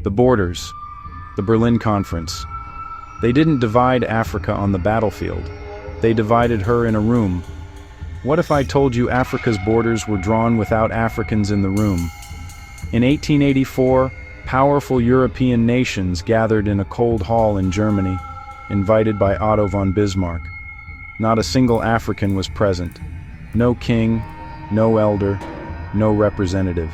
The borders, the Berlin Conference. They didn't divide Africa on the battlefield. They divided her in a room. What if I told you Africa's borders were drawn without Africans in the room? In 1884, powerful European nations gathered in a cold hall in Germany, invited by Otto von Bismarck. Not a single African was present. No king, no elder, no representative.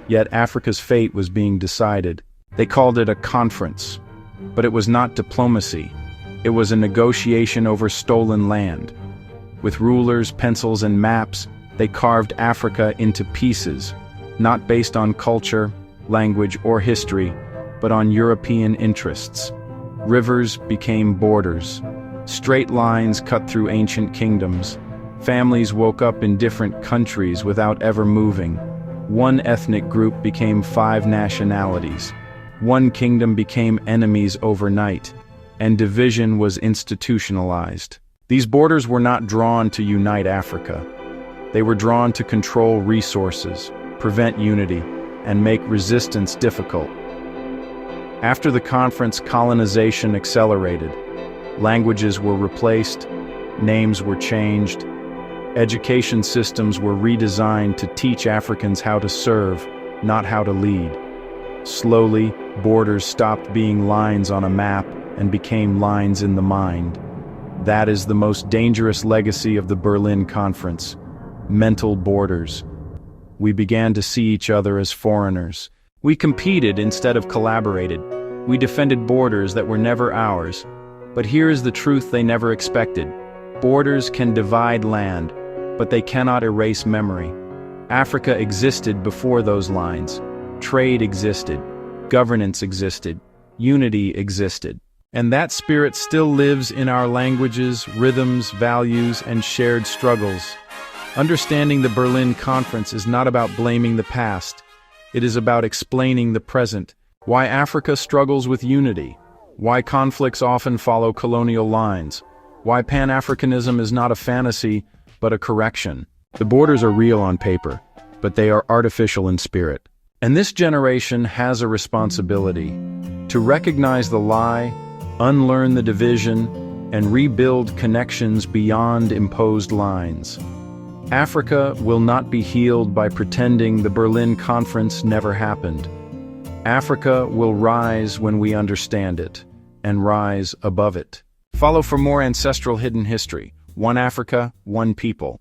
Yet Africa's fate was being decided. They called it a conference. But it was not diplomacy. It was a negotiation over stolen land. With rulers, pencils, and maps, they carved Africa into pieces, not based on culture, language, or history, but on European interests. Rivers became borders. Straight lines cut through ancient kingdoms. Families woke up in different countries without ever moving. One ethnic group became 5 nationalities. One kingdom became enemies overnight, and division was institutionalized. These borders were not drawn to unite Africa. They were drawn to control resources, prevent unity, and make resistance difficult. After the conference, colonization accelerated. Languages were replaced, names were changed, education systems were redesigned to teach Africans how to serve, not how to lead. Slowly, borders stopped being lines on a map and became lines in the mind. That is the most dangerous legacy of the Berlin Conference: mental borders. We began to see each other as foreigners. We competed instead of collaborated. We defended borders that were never ours. But here is the truth they never expected. Borders can divide land, but they cannot erase memory. Africa existed before those lines. Trade existed, governance existed, unity existed. And that spirit still lives in our languages, rhythms, values, and shared struggles. Understanding the Berlin Conference is not about blaming the past. It is about explaining the present. Why Africa struggles with unity. Why conflicts often follow colonial lines. Why Pan-Africanism is not a fantasy, but a correction. The borders are real on paper, but they are artificial in spirit. And this generation has a responsibility to recognize the lie, unlearn the division, and rebuild connections beyond imposed lines. Africa will not be healed by pretending the Berlin Conference never happened. Africa will rise when we understand it, and rise above it. Follow for more ancestral hidden history. One Africa, one people.